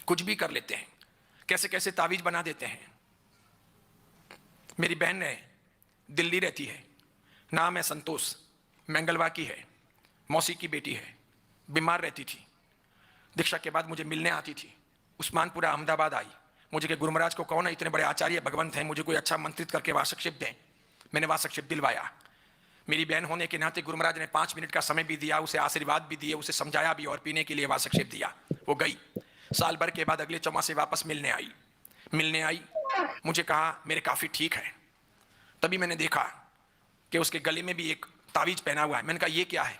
कुछ भी कर लेते हैं, कैसे कैसे तावीज बना देते हैं। मेरी बहन है, दिल्ली रहती है, नाम है संतोष, मंगलवा की है, मौसी की बेटी है, बीमार रहती थी। दीक्षा के बाद मुझे मिलने आती थी, उस्मानपुरा अहमदाबाद आई। मुझे कि गुरु महाराज को कौन है, इतने बड़े आचार्य भगवंत हैं, मुझे कोई अच्छा मंत्रित करके वासकशिप दें। मैंने वासकशिप दिलवाया। मेरी बहन होने के नाते गुरु महाराज ने 5 मिनट का समय भी दिया, उसे आशीर्वाद भी दिए, उसे समझाया भी और पीने के लिए वासकशिप दिया। वो गई। साल भर के बाद अगले चौमासे वापस मिलने आई। मुझे कहा मेरे काफ़ी ठीक है। तभी मैंने देखा कि उसके गले में भी एक तावीज पहना हुआ है। मैंने कहा ये क्या है?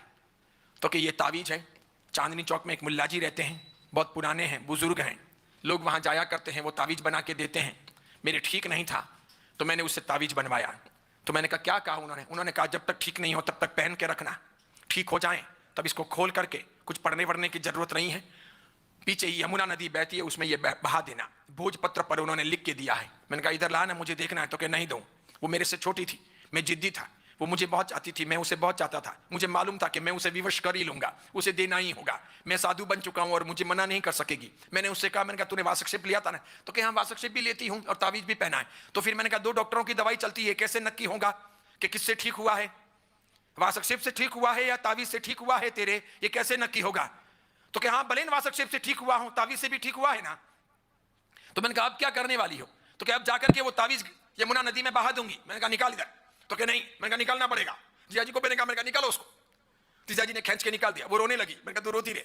तो कि ये तावीज है, चांदनी चौक में एक मुल्ला जी रहते हैं, बहुत पुराने हैं, बुजुर्ग हैं, लोग वहाँ जाया करते हैं, वो तावीज बना के देते हैं। मेरे ठीक नहीं था तो मैंने उससे तावीज बनवाया। तो मैंने कहा क्या कहा उन्होंने कहा जब तक ठीक नहीं हो तब तक पहन के रखना, ठीक हो जाए तब इसको खोल करके, कुछ पढ़ने वढ़ने की जरूरत नहीं है, पीछे ही यमुना नदी बहती है उसमें ये बहा देना। भोजपत्र पर उन्होंने लिख के दिया है। मैंने कहा इधर ला ना, मुझे देखना है। तो कि नहीं दूं। वो मेरे से छोटी थी, मैं जिद्दी था, वो मुझे बहुत चाहती थी, मैं उसे बहुत चाहता था। मुझे मालूम था कि मैं उसे विवश कर ही लूंगा, उसे देना ही होगा। मैं साधु बन चुका हूं और मुझे मना नहीं कर सकेगी। मैंने उससे कहा, मैंने कहा तूने वासकशिप लिया था ना? तो कि हाँ वासकशिप भी लेती हूं और तावीज भी पहना है। तो फिर मैंने कहा 2 डॉक्टरों की दवाई चलती है, कैसे नक्की होगा कि किससे ठीक हुआ है? वासकशिप से ठीक हुआ है या तावीज से ठीक हुआ है तेरे, ये कैसे नक्की होगा? तो कि हाँ भले वासकशिप से ठीक हुआ हूं, तावीज से भी ठीक हुआ है ना। तो मैंने कहा अब क्या करने वाली हो? तो क्या अब जाकर के वो तावीज यमुना नदी में बहा दूंगी? मैंने कहा निकाल इधर। तो क्या नहीं? मैंने कहा निकालना पड़ेगा। जिया जी को मैंने कहा निकालो उसको। जीजा जी ने खींच के निकाल दिया। वो रोने लगी। मैंने कहा तू रोती रहे।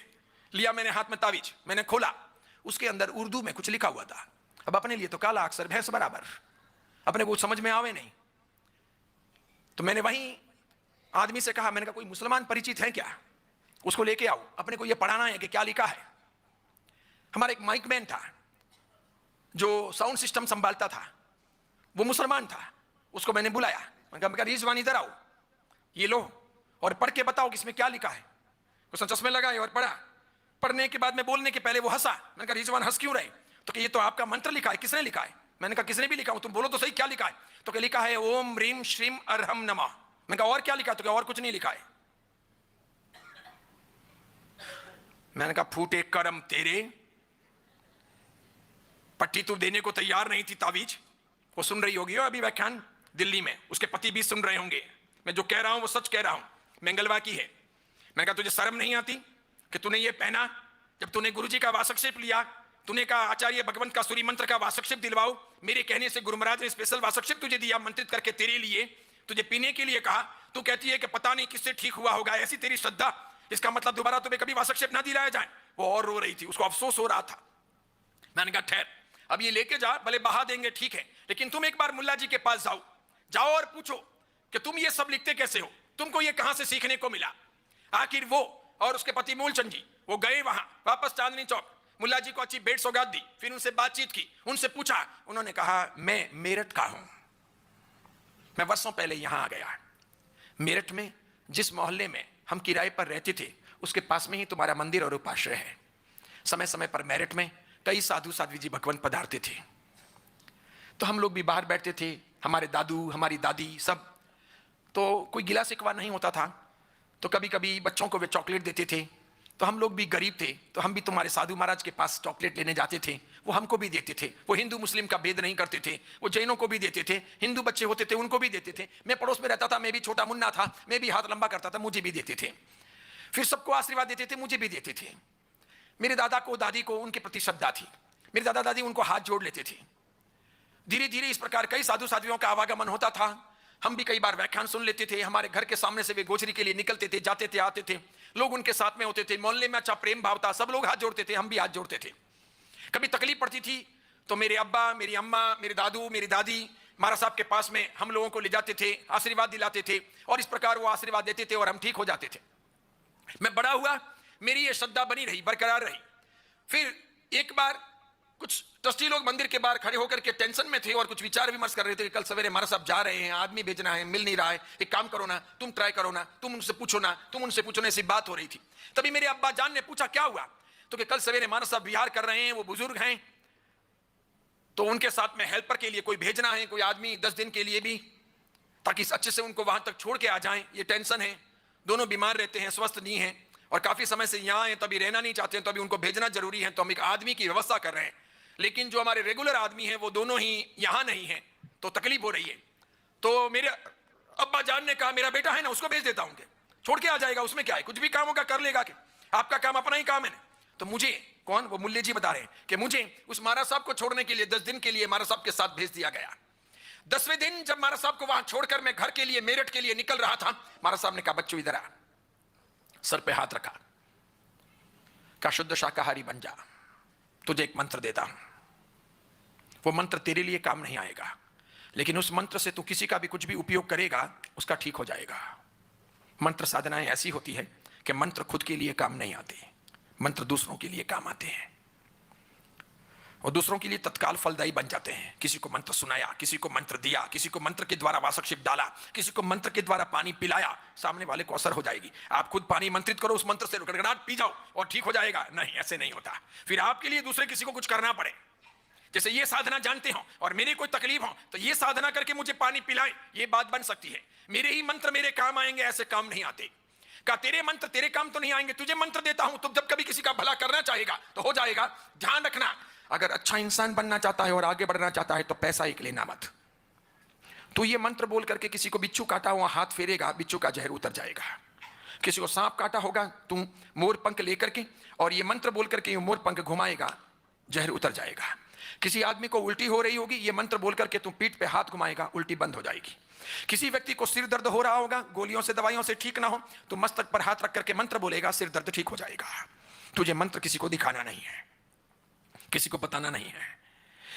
लिया मैंने हाथ में तावीज, मैंने खोला, उसके अंदर उर्दू में कुछ लिखा हुआ था। अब अपने लिए तो काला अक्षर भैंस बराबर, अपने को समझ में आवे नहीं। तो मैंने वहीं आदमी से कहा, मैंने कहा कोई मुसलमान परिचित है क्या, उसको लेके आओ, अपने को ये पढ़ाना है कि क्या लिखा है। हमारा एक माइक मैन था जो साउंड सिस्टम संभालता था, वो मुसलमान था, उसको मैंने बुलाया। मैंने कहा रिजवान इधर आओ, ये लो और पढ़ के बताओ कि इसमें क्या लिखा है। उसने चश्मे लगाए और पढ़ा। पढ़ने के बाद में बोलने के पहले वो हंसा। मैंने कहा रिजवान हंस क्यों रहे? तो कि ये तो आपका मंत्र लिखा है। किसने लिखा है? मैंने कहा किसने भी लिखा हो, तुम बोलो तो सही क्या लिखा है। तो क्या लिखा है ओम रीम श्रीम अरहम नमः। मैंने कहा और क्या लिखा? तो क्या और कुछ नहीं लिखा है। मैंने कहा फूटे करम तेरे, पट्टी तू देने को तैयार नहीं थी तावीज। वो सुन रही होगी अभी व्याख्यान दिल्ली में, उसके पति भी सुन रहे होंगे। मैं जो कह रहा हूं वो सच कह रहा हूं, मंगलवा की है। मैंने कहा तुझे शर्म नहीं आती कि तूने ये पहना? जब तूने गुरुजी का वासकशिप लिया, तूने कहा आचार्य भगवंत का सूर्य मंत्र का वासकशिप दिलवाओ, मेरे कहने से गुरु महाराज ने स्पेशल वासकशिप तुझे दिया, मंत्रित करके तेरे लिए, तुझे पीने के लिए कहा। तू कहती है कि पता नहीं किससे ठीक हुआ होगा, ऐसी तेरी श्रद्धा, इसका मतलब दोबारा तुम्हें कभी वासकशिप ना दिलाया जाए। वो और रो रही थी, उसको अफसोस हो रहा था। मैंने कहा ठहर, अब ये लेके जा, भले बहा देंगे ठीक है, लेकिन तुम एक बार मुल्ला जी के पास जाओ और पूछो कि तुम ये सब लिखते कैसे हो, तुमको ये कहां से सीखने को मिला। आखिर वो और उसके पति मूलचंद जी वो गए वहां वापस चांदनी चौक, मुल्ला जी को अच्छी भेंट सौगात दी, फिर उनसे बातचीत की, उनसे पूछा। उन्होंने कहा मैं मेरठ का हूं, मैं वर्षों पहले यहां आ गया। मेरठ में जिस मोहल्ले में हम किराए पर रहते थे उसके पास में ही तुम्हारा मंदिर और उपाश्रय है। समय समय पर मेरठ में कई साधु साध्वी जी भगवंत पधारते थे, तो हम लोग भी बाहर बैठते थे, हमारे दादू हमारी दादी सब। तो कोई गिला शिकवा नहीं होता था। तो कभी कभी बच्चों को वे चॉकलेट देते थे, तो हम लोग भी गरीब थे, तो हम भी तुम्हारे साधु महाराज के पास चॉकलेट लेने जाते थे, वो हमको भी देते थे। वो हिंदू मुस्लिम का भेद नहीं करते थे, वो जैनों को भी देते थे, हिंदू बच्चे होते थे उनको भी देते थे। मैं पड़ोस में रहता था, मैं भी छोटा मुन्ना था, मैं भी हाथ लंबा करता था, मुझे भी देते थे। फिर सबको आशीर्वाद देते थे, मुझे भी देते थे। मेरे दादा को दादी को उनके प्रति श्रद्धा थी, मेरे दादा दादी उनको हाथ जोड़ लेते थे। धीरे धीरे इस प्रकार कई साधु साध्वियों का आवागमन होता था। हम भी कई बार व्याख्यान सुन लेते थे, हमारे घर के सामने से वे गोचरी के लिए निकलते थे, जाते थे, आते थे, लोग उनके साथ में होते थे। मोहल्ले में अच्छा प्रेम भाव था, सब लोग हाथ जोड़ते थे, हम भी हाथ जोड़ते थे। कभी तकलीफ पड़ती थी तो मेरे अब्बा मेरी अम्मा मेरे दादू मेरी दादी महाराज साहब के पास में हम लोगों को ले जाते थे, आशीर्वाद दिलाते थे, और इस प्रकार वो आशीर्वाद देते थे और हम ठीक हो जाते थे। मैं बड़ा हुआ, मेरी ये श्रद्धा बनी रही, बरकरार रही। फिर एक बार कुछ ट्रस्टी लोग मंदिर के बाहर खड़े होकर के टेंशन में थे और कुछ विचार विमर्श कर रहे थे कि कल सवेरे महाराज साहब जा रहे हैं, आदमी भेजना है, मिल नहीं रहा है, एक काम करो ना, तुम ट्राई करो ना, तुम उनसे पूछो ना, तुम उनसे पूछो ना, ऐसी बात हो रही थी। तभी मेरे अब्बा जान ने पूछा क्या हुआ, तो कि कल सवेरे महाराज साहब विहार कर रहे हैं, वो बुजुर्ग हैं, तो उनके साथ में हेल्पर के लिए कोई भेजना है, कोई आदमी 10 दिन के लिए भी, ताकि अच्छे से उनको वहां तक छोड़ के आ जाएं। ये टेंशन है, दोनों बीमार रहते हैं, स्वस्थ नहीं है, और काफी समय से यहां हैं, तो अभी रहना नहीं चाहते हैं, तो अभी उनको भेजना जरूरी है, तो हम एक आदमी की व्यवस्था कर रहे हैं। लेकिन जो हमारे रेगुलर आदमी हैं वो दोनों ही यहां नहीं हैं, तो तकलीफ हो रही है। तो मेरे अब्बा जान ने कहा मेरा बेटा है ना, उसको भेज देता हूं, छोड़ के आ जाएगा, उसमें क्या है, कुछ भी काम होगा कर लेगा, कि आपका काम अपना ही काम है ना। तो मुझे कौन, वो मुल्ले जी बता रहे हैं कि मुझे उस महाराज साहब को छोड़ने के लिए 10 दिन के लिए महाराज साहब के साथ भेज दिया गया। 10वें दिन जब महाराज साहब को वहां छोड़कर मैं घर के लिए, मेरठ के लिए निकल रहा था, महाराज साहब ने कहा बच्चों इधर आ, सर पे हाथ रखा, कहा शुद्ध शाकाहारी बन जा, तुझे एक मंत्र देता हूं। वो मंत्र तेरे लिए काम नहीं आएगा, लेकिन उस मंत्र से तू किसी का भी कुछ भी उपयोग करेगा, उसका ठीक हो जाएगा। मंत्र साधनाएं ऐसी होती है कि मंत्र खुद के लिए काम नहीं आते, मंत्र दूसरों के लिए काम आते हैं और दूसरों के लिए तत्काल फलदायी बन जाते हैं। किसी को मंत्र सुनाया, किसी को मंत्र दिया, किसी को मंत्र के द्वारा वासक शिव डाला, किसी को मंत्र के द्वारा पानी पिलाया, सामने वाले को असर हो जाएगी। आप खुद पानी मंत्रित करो, उस मंत्र से गड़गड़ाहट पी जाओ और ठीक हो जाएगा, नहीं ऐसे नहीं होता। फिर आपके लिए दूसरे किसी को कुछ करना पड़े। जैसे ये साधना जानते हो और मेरे कोई तकलीफ हो तो ये साधना करके मुझे पानी पिलाए, ये बात बन सकती है। मेरे ही मंत्र मेरे काम आएंगे, ऐसे काम नहीं आते। का तेरे मंत्र तेरे काम तो नहीं आएंगे, तुझे मंत्र देता हूं, तो जब कभी किसी का भला करना चाहेगा तो हो जाएगा। ध्यान रखना, अगर अच्छा इंसान बनना चाहता है और आगे बढ़ना चाहता है तो पैसा एक लेना मत। तो ये मंत्र बोल करके किसी को बिच्छू काटा हुआ हाथ फेरेगा, बिच्छू का जहर उतर जाएगा। किसी को सांप काटा होगा, तुम मोर पंख लेकर के और ये मंत्र बोल करके मोर पंख घुमाएगा, जहर उतर जाएगा। किसी आदमी को उल्टी हो रही होगी, ये मंत्र बोल करके तुम पीठ पे हाथ घुमाएगा, उल्टी बंद हो जाएगी। किसी व्यक्ति को सिर दर्द हो रहा होगा, गोलियों से दवाइयों से ठीक ना हो, तो मस्तक पर हाथ रख करके मंत्र बोलेगा, सिर दर्द ठीक हो जाएगा। तुझे मंत्र किसी को दिखाना नहीं है, किसी को बताना नहीं है,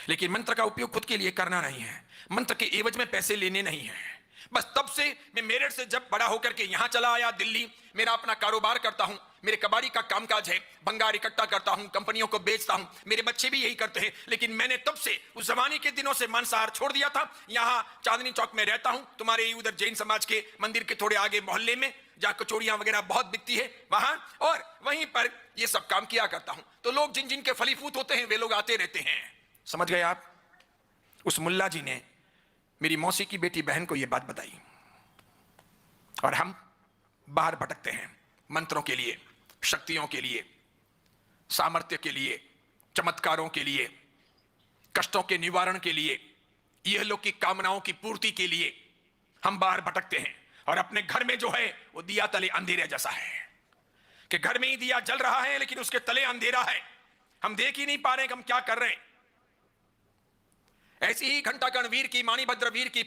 लेकिन मंत्र का उपयोग खुद के लिए करना नहीं है, मंत्र के एवज में पैसे लेने नहीं है। बस तब से मैं मेरठ से जब बड़ा होकर के यहां चला आया दिल्ली, मेरा अपना कारोबार करता हूं, मेरे कबाड़ी का कामकाज है, भंगार इकट्ठा करता हूं, कंपनियों को बेचता हूं, मेरे बच्चे भी यही करते हैं। लेकिन मैंने तब से उस जमाने के दिनों से मांसाहार छोड़ दिया था। यहां चांदनी चौक में रहता हूं, तुम्हारे उधर जैन समाज के मंदिर के थोड़े आगे मोहल्ले में, जहां कचौड़ियां वगैरह बहुत बिकती है वहां, और वहीं पर ये सब काम किया करता हूं। तो लोग जिन जिन के फलीफूत होते हैं वे लोग आते रहते हैं। समझ गए आप? उस मुल्ला जी ने मेरी मौसी की बेटी बहन को यह बात बताई और हम बाहर भटकते हैं मंत्रों के लिए, शक्तियों के लिए, सामर्थ्य के लिए, चमत्कारों के लिए, कष्टों के निवारण के लिए, यह लोग की कामनाओं की पूर्ति के लिए हम बाहर भटकते हैं। और अपने घर में जो है वो दिया तले अंधेरे जैसा है कि घर में ही दिया जल रहा है लेकिन उसके तले अंधेरा है, हम देख ही नहीं पा रहे कि हम क्या कर रहे हैं। ऐसी ही घंटाकर्ण वीर की, माणिभद्र वीर की